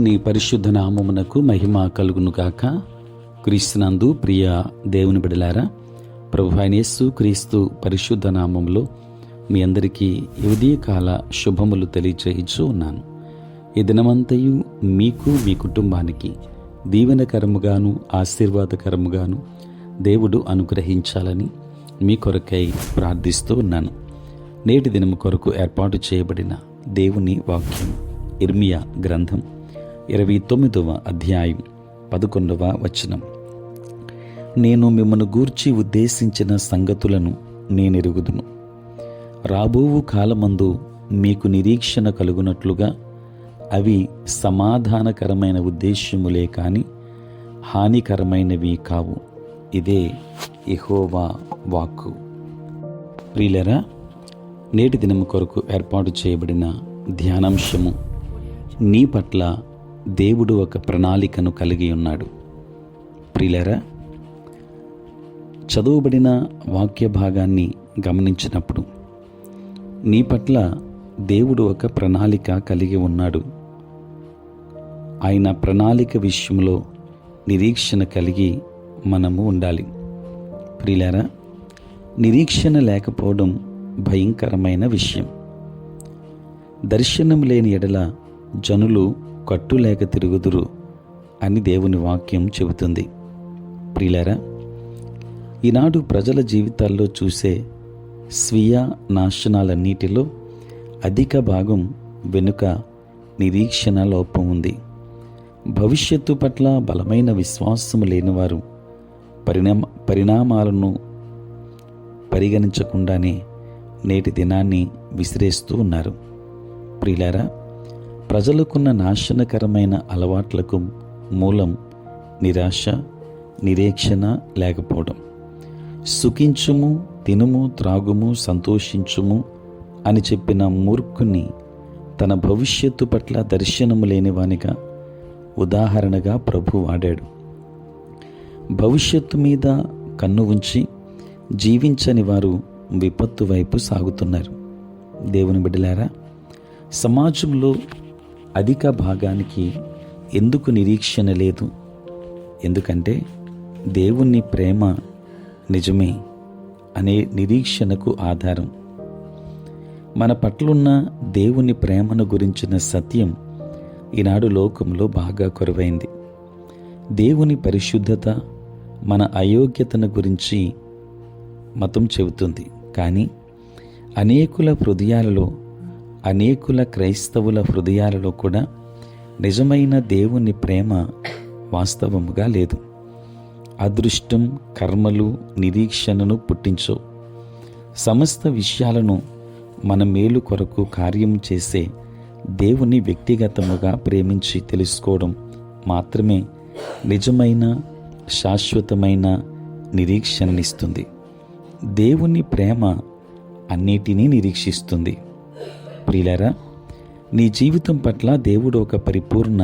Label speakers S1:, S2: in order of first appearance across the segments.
S1: దేవుని పరిశుద్ధ నామమునకు మహిమ కలుగును గాక. క్రీస్తునందు ప్రియ దేవుని బిడలారా, ప్రభువైన యేసు క్రీస్తు పరిశుద్ధ నామములో మీ అందరికీ ఉదయకాల శుభములు తెలియచేయచ్చు ఉన్నాను. ఈ దినమంతయు మీకు మీ కుటుంబానికి దీవెనకరముగాను ఆశీర్వాదకరముగాను దేవుడు అనుగ్రహించాలని మీ కొరకై ప్రార్థిస్తూ ఉన్నాను. నేటి దినము కొరకు ఏర్పాటు చేయబడిన దేవుని వాక్యం ఇర్మియా గ్రంథం 29వ అధ్యాయం 11వ వచనం. నేను మిమ్మను గూర్చి ఉద్దేశించిన సంగతులను నేనెరుగుదును. రాబోవు కాలమందు మీకు నిరీక్షణ కలుగునట్లుగా అవి సమాధానకరమైన ఉద్దేశ్యములే కాని హానికరమైనవి కావు. ఇదే యెహోవా వాక్కు. ప్రియులారా, నేటి దినము కొరకు ఏర్పాటు చేయబడిన ధ్యానాంశము, నీ పట్ల దేవుడు ఒక ప్రణాళికను కలిగి ఉన్నాడు. ప్రియులారా, చదువుబడిన వాక్య భాగాన్ని గమనించినప్పుడు నీ పట్ల దేవుడు ఒక ప్రణాళిక కలిగి ఉన్నాడు. ఆయన ప్రణాళిక విషయంలో నిరీక్షణ కలిగి మనము ఉండాలి. ప్రియులారా, నిరీక్షణ లేకపోవడం భయంకరమైన విషయం. దర్శనం లేని ఎడల జనులు కట్టులేక తిరుగుదురు అని దేవుని వాక్యం చెబుతుంది. ప్రియులారా, ఈనాడు ప్రజల జీవితాల్లో చూసే స్వీయ నాశనాలన్నిటిలో అధిక భాగం వెనుక నిరీక్షణ లోపం ఉంది. భవిష్యత్తు పట్ల బలమైన విశ్వాసము లేనివారు పరిణామాలను పరిగణించకుండానే నేటి దినాన్ని విసిరేస్తూ ఉన్నారు. ప్రియులారా, ప్రజలకున్న నాశనకరమైన అలవాట్లకు మూలం నిరాశ, నిరీక్షణ లేకపోవడం. సుఖించుము, తినుము, త్రాగుము, సంతోషించుము అని చెప్పిన మూర్ఖుని తన భవిష్యత్తు పట్ల దర్శనము లేనివానిగా ఉదాహరణగా ప్రభు వాడాడు. భవిష్యత్తు మీద కన్ను ఉంచి జీవించని వారు విపత్తు వైపు సాగుతున్నారు. దేవుని బిడ్డలారా, సమాజంలో అధిక భాగానికి ఎందుకు నిరీక్షణ లేదు? ఎందుకంటే దేవుని ప్రేమ నిజమే అనే నిరీక్షణకు ఆధారం. మన పట్లున్న దేవుని ప్రేమను గురించిన సత్యం ఈనాడు లోకంలో బాగా కొరవైంది. దేవుని పరిశుద్ధత, మన అయోగ్యతను గురించి మతం చెబుతుంది. కానీ అనేకుల క్రైస్తవుల హృదయాలలో కూడా నిజమైన దేవుని ప్రేమ వాస్తవముగా లేదు. అదృష్టం, కర్మలు నిరీక్షణను పుట్టించవు. సమస్త విషయాలను మన మేలు కొరకు కార్యం చేసే దేవుని వ్యక్తిగతముగా ప్రేమించి తెలుసుకోవడం మాత్రమే నిజమైన శాశ్వతమైన నిరీక్షణనిస్తుంది. దేవుని ప్రేమ అన్నిటినీ నిరీక్షిస్తుంది. ప్రియులారా, నీ జీవితం పట్ల దేవుడు ఒక పరిపూర్ణ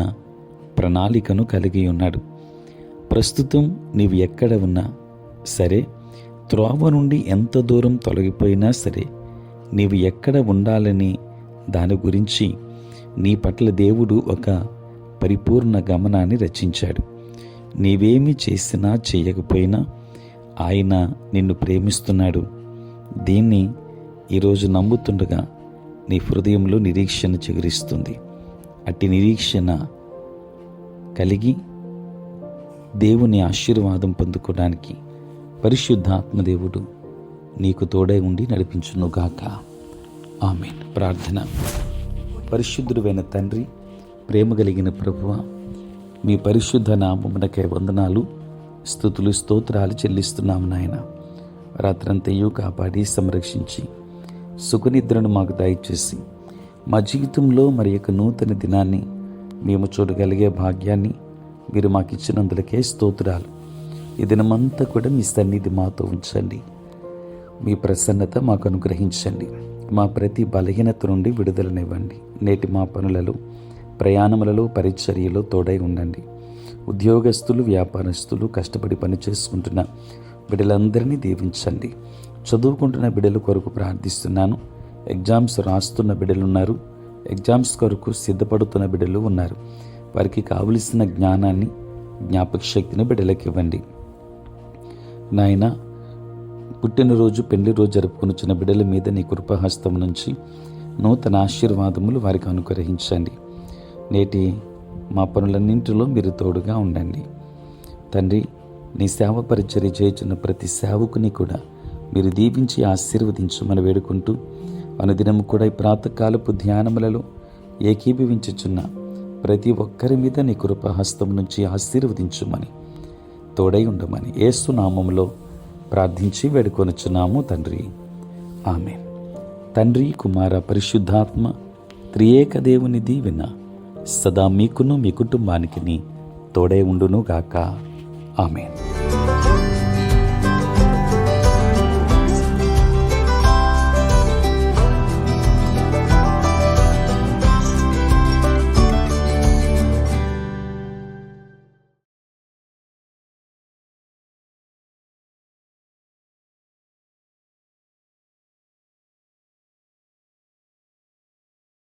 S1: ప్రణాళికను కలిగి ఉన్నాడు. ప్రస్తుతం నీవు ఎక్కడ ఉన్నా సరే, త్రోవ నుండి ఎంత దూరం తొలగిపోయినా సరే, నీవు ఎక్కడ ఉండాలని దాని గురించి నీ పట్ల దేవుడు ఒక పరిపూర్ణ గమనాన్ని రచించాడు. నీవేమి చేసినా చేయకపోయినా ఆయన నిన్ను ప్రేమిస్తున్నాడు. దీన్ని ఈరోజు నమ్ముతుండగా నీ హృదయంలో నిరీక్షణ చిగురిస్తుంది. అట్టి నిరీక్షణ కలిగి దేవుని ఆశీర్వాదం పొందుకోవడానికి పరిశుద్ధాత్మదేవుడు నీకు తోడై ఉండి నడిపించునుగాక. ఆమేన్. ప్రార్థన. పరిశుద్ధుడైన తండ్రి, ప్రేమ కలిగిన ప్రభువా, మీ పరిశుద్ధ నామమునకై వందనాలు, స్తుతులు, స్తోత్రాలు చెల్లిస్తున్నాము నాయన. రాత్రంతయు కాపాడి సంరక్షించి సుఖనిద్రను మాకు దయచేసి మా జీవితంలో మరి యొక్క నూతన దినాన్ని మేము చూడగలిగే భాగ్యాన్ని మీరు మాకు ఇచ్చినందులకే స్తోత్రాలు. ఈ దినమంతా కూడా మీ సన్నిధి మాతో ఉంచండి. మీ ప్రసన్నత మాకు అనుగ్రహించండి. మా ప్రతి బలహీనత నుండి విడుదలనివ్వండి. నేటి మా పనులలో, ప్రయాణములలో, పరిచర్యలో తోడై ఉండండి. ఉద్యోగస్తులు, వ్యాపారస్తులు, కష్టపడి పని చేసుకుంటున్న బిడ్డలందరినీ దీవించండి. చదువుకుంటున్న బిడ్డల కొరకు ప్రార్థిస్తున్నాను. ఎగ్జామ్స్ రాస్తున్న బిడ్డలు ఉన్నారు. ఎగ్జామ్స్ కొరకు సిద్ధపడుతున్న బిడ్డలు ఉన్నారు. వారికి కావలసిన జ్ఞానాన్ని, జ్ఞాపక శక్తిని బిడ్డలకు ఇవ్వండి. నాయన, పుట్టినరోజు, పెళ్లి రోజు జరుపుకొనుచున్న బిడ్డల మీద నీ కృపాహస్తం నుంచి నూతన ఆశీర్వాదములు వారికి అనుగ్రహించండి. నేటి మా పనులన్నింటిలో మీరు తోడుగా ఉండండి తండ్రి. నీ సేవ పరిచర్య చేయుచున్న ప్రతి సేవకుని కూడా మీరు దీవించి ఆశీర్వదించమని వేడుకుంటూ, అనుదినము కూడా ఈ ప్రాతకాలపు ధ్యానములలో ఏకీభవించుచున్న ప్రతి ఒక్కరి మీద నీ కృపాహస్తం నుంచి ఆశీర్వదించుమని, తోడై ఉండమని యేసు నామములో ప్రార్థించి వేడుకొనుచున్నాము తండ్రి. ఆమేన్. తండ్రి, కుమార, పరిశుద్ధాత్మ త్రియేక దేవుని దీవెన సదా మీకును మీ కుటుంబానికి తోడై ఉండును గాక. ఆమేన్.